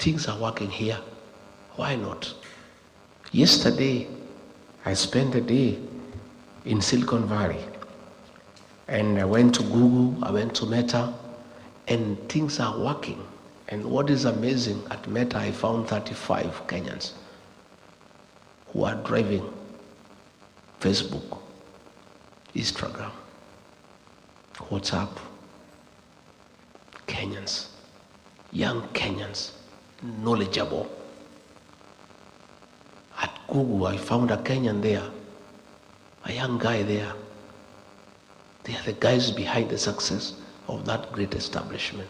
things are working here. Why not? Yesterday, I spent a day in Silicon Valley, and I went to Google, I went to Meta, and things are working. And what is amazing, at Meta I found 35 Kenyans who are driving Facebook, Instagram, WhatsApp. Kenyans, young Kenyans, knowledgeable. At Google, I found a Kenyan there, a young guy there. They are the guys behind the success of that great establishment.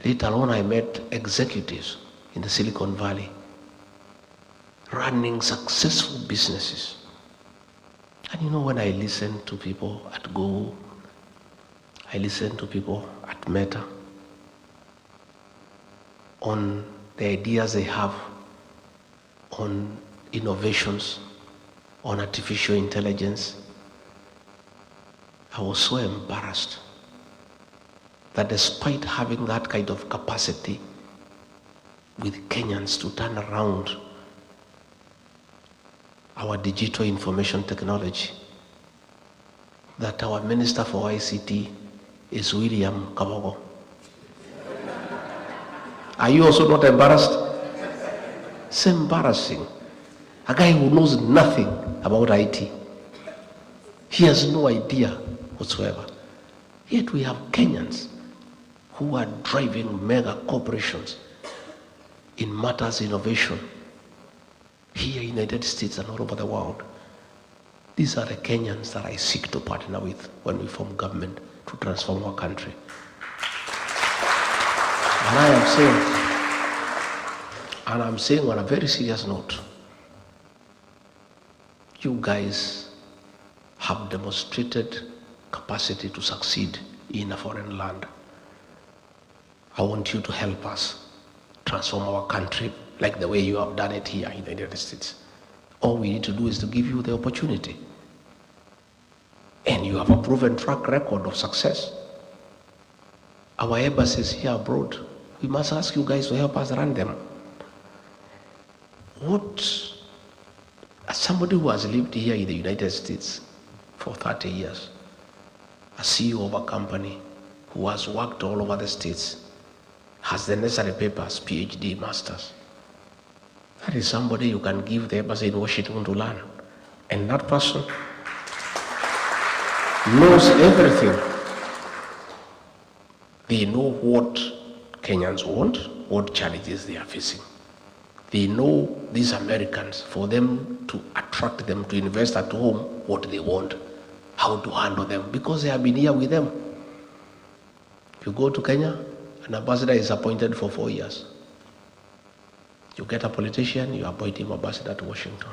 Later on, I met executives in the Silicon Valley running successful businesses. And you know, when I listen to people at Google, I listen to people at Meta on the ideas they have on innovations, on artificial intelligence, I was so embarrassed that despite having that kind of capacity with Kenyans to turn around our digital information technology, that our Minister for ICT is William Kabogo. Are you also not embarrassed? It's embarrassing. A guy who knows nothing about IT. He has no idea whatsoever. Yet we have Kenyans who are driving mega corporations in matters innovation here in the United States and all over the world. These are the Kenyans that I seek to partner with when we form government to transform our country. And I'm saying on a very serious note, you guys have demonstrated capacity to succeed in a foreign land. I want you to help us transform our country like the way you have done it here in the United States. All we need to do is to give you the opportunity. And you have a proven track record of success. Our embassies here abroad, we must ask you guys to help us run them. As somebody who has lived here in the United States for 30 years, a CEO of a company who has worked all over the States, has the necessary papers, PhD, masters. That is somebody you can give the embassy in Washington to learn. And that person knows everything. They know what Kenyans want, what challenges they are facing. They know these Americans, for them to attract them to invest at home, what they want, how to handle them, because they have been here with them. If you go to Kenya, an ambassador is appointed for 4 years. You get a politician, you appoint him ambassador to Washington.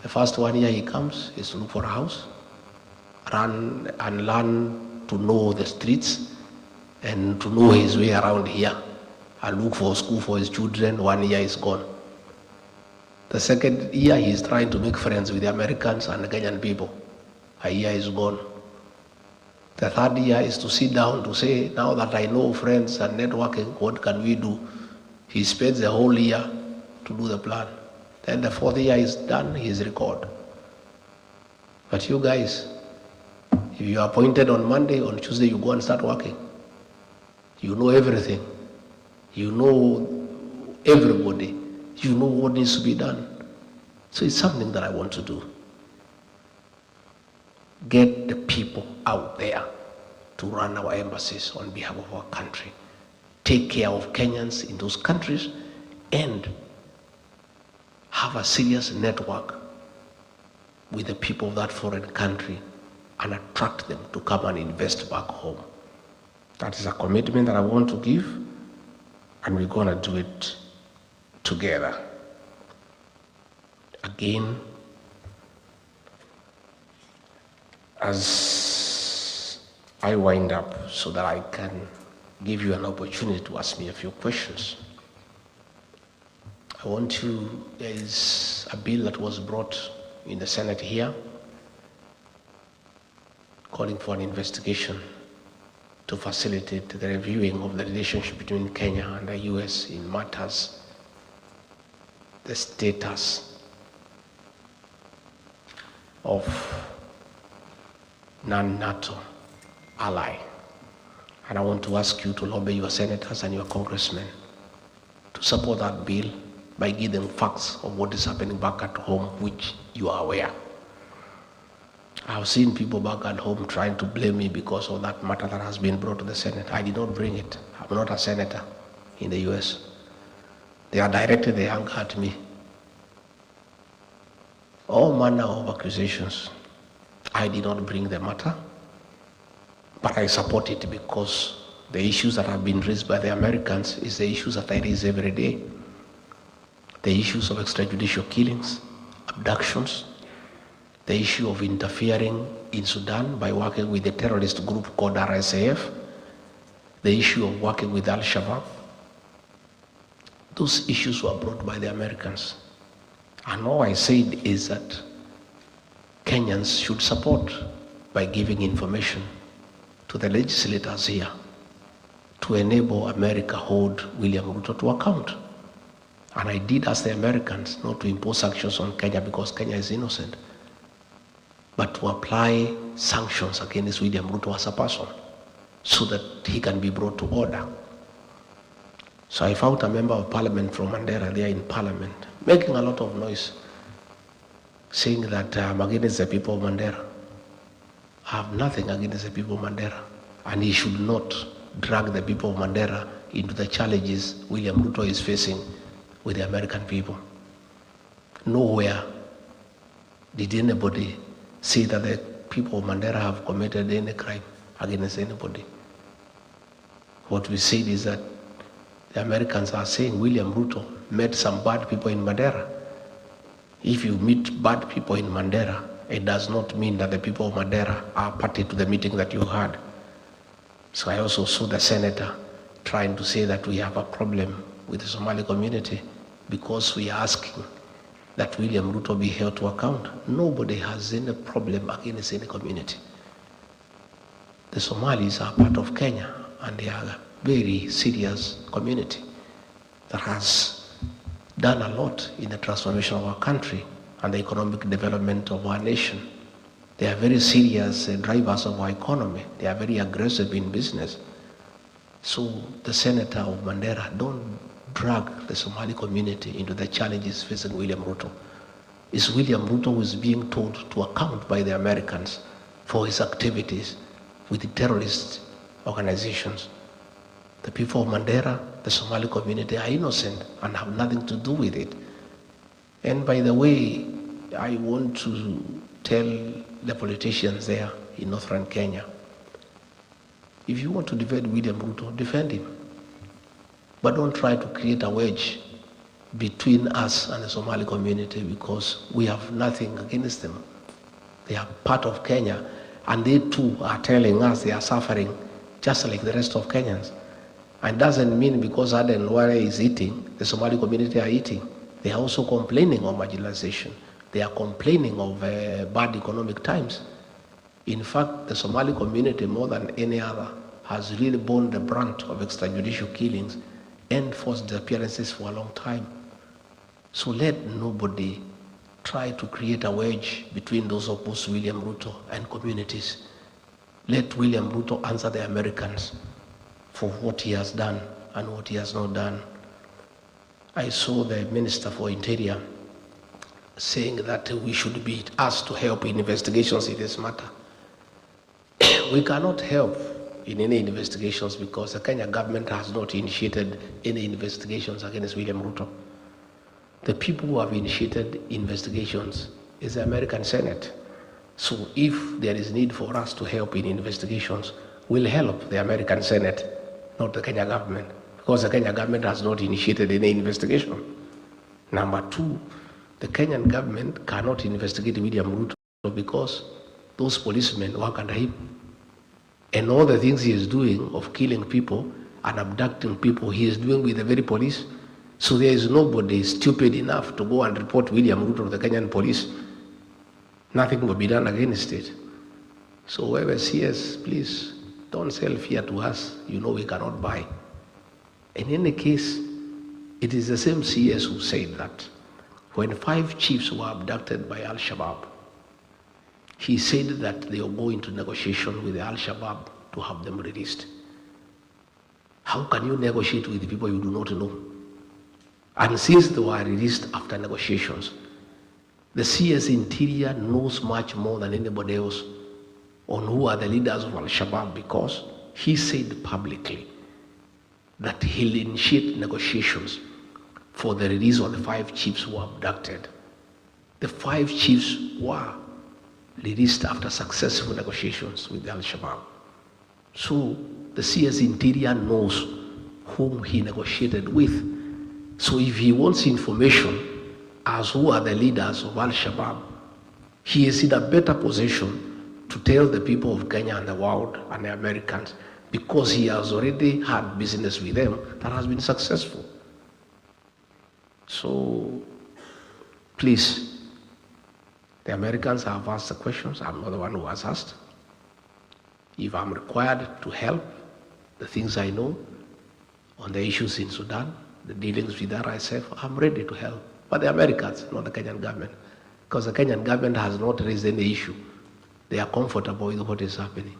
The first 1 year he comes is to look for a house, run and learn to know the streets and to know his way around here, and look for a school for his children. 1 year is gone. The second year he is trying to make friends with the Americans and the Kenyan people. A year is gone. The third year is to sit down to say, now that I know friends and networking, what can we do? He spends the whole year to do the plan. Then the fourth year is done, his record. But you guys, if you are appointed on Monday, on Tuesday you go and start working. You know everything. You know everybody. You know what needs to be done. So it's something that I want to do. Get the people out there to run our embassies on behalf of our country. Take care of Kenyans in those countries and have a serious network with the people of that foreign country and attract them to come and invest back home. That is a commitment that I want to give, and we're going to do it together. Again, as I wind up so that I can give you an opportunity to ask me a few questions, there is a bill that was brought in the Senate here calling for an investigation to facilitate the reviewing of the relationship between Kenya and the US in matters, the status of non-NATO ally. And I want to ask you to lobby your senators and your congressmen to support that bill by giving facts of what is happening back at home, which you are aware. I've seen people back at home trying to blame me because of that matter that has been brought to the Senate. I did not bring it. I'm not a senator in the US. They are directed their anger at me. All manner of accusations. I did not bring the matter, but I support it because the issues that have been raised by the Americans is the issues that I raise every day. The issues of extrajudicial killings, abductions, the issue of interfering in Sudan by working with a terrorist group called RSAF, the issue of working with AlShabaab. Those issues were brought by the Americans. And all I said is that Kenyans should support by giving information to the legislators here to enable America hold William Ruto to account. And I did ask the Americans not to impose sanctions on Kenya because Kenya is innocent, but to apply sanctions against William Ruto as a person so that he can be brought to order. So I found a member of parliament from Mandera there in parliament, making a lot of noise, saying that I'm against the people of Mandera. I have nothing against the people of Mandera, and he should not drag the people of Mandera into the challenges William Ruto is facing with the American people. Nowhere did anybody say that the people of Mandera have committed any crime against anybody. What we said is that the Americans are saying William Ruto met some bad people in Mandera. If you meet bad people in Mandera, it does not mean that the people of Mandera are party to the meeting that you had. So I also saw the senator trying to say that we have a problem with the Somali community because we are asking that William Ruto be held to account. Nobody has any problem against any community. The Somalis are part of Kenya, and they are a very serious community that has done a lot in the transformation of our country and the economic development of our nation. They are very serious drivers of our economy. They are very aggressive in business. So the senator of Mandera, don't drag the Somali community into the challenges facing William Ruto. It's William Ruto who is being told to account by the Americans for his activities with the terrorist organizations. The people of Mandera, the Somali community, are innocent and have nothing to do with it. And by the way, I want to tell the politicians there in northern Kenya, if you want to defend William Ruto, defend him. But don't try to create a wedge between us and the Somali community because we have nothing against them. They are part of Kenya, and they too are telling us they are suffering just like the rest of Kenyans. And it doesn't mean because Aden Ware is eating, the Somali community are eating. They are also complaining of marginalization. They are complaining of bad economic times. In fact, the Somali community, more than any other, has really borne the brunt of extrajudicial killings and forced disappearances for a long time. So let nobody try to create a wedge between those opposed to William Ruto and communities. Let William Ruto answer the Americans for what he has done and what he has not done. I saw the Minister for Interior saying that we should be asked to help in investigations in this matter. We cannot help in any investigations because the Kenya government has not initiated any investigations against William Ruto. The people who have initiated investigations is the American Senate. So if there is need for us to help in investigations, we'll help the American Senate, not the Kenya government, because the Kenya government has not initiated any investigation. Number two, the Kenyan government cannot investigate William Ruto because those policemen work under him. And all the things he is doing of killing people and abducting people, he is doing with the very police. So there is nobody stupid enough to go and report William Ruto to the Kenyan police. Nothing will be done against it. So whoever sees, please don't sell fear to us. You know we cannot buy. In any case, it is the same CS who said that when 5 chiefs were abducted by AlShabaab, he said that they will go into negotiation with the AlShabaab to have them released. How can you negotiate with people you do not know? And since they were released after negotiations, the CS Interior knows much more than anybody else on who are the leaders of AlShabaab, because he said publicly that he'll initiate negotiations for the release of the 5 chiefs who were abducted. The 5 chiefs were released after successful negotiations with the AlShabaab. So the CS Interior knows whom he negotiated with. So if he wants information as who are the leaders of AlShabaab, he is in a better position to tell the people of Kenya and the world and the Americans, because he has already had business with them that has been successful. So please, the Americans have asked the questions. I'm not the one who has asked. If I'm required to help, the things I know on the issues in Sudan, the dealings with RSF, I'm ready to help. But the Americans, not the Kenyan government, because the Kenyan government has not raised any issue. They are comfortable with what is happening.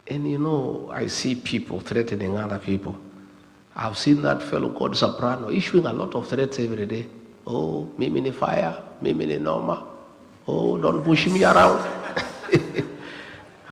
And you know, I see people threatening other people. I've seen that fellow called Soprano issuing a lot of threats every day. Oh, mimi ni fire, mimi ni noma. Oh, don't push me around.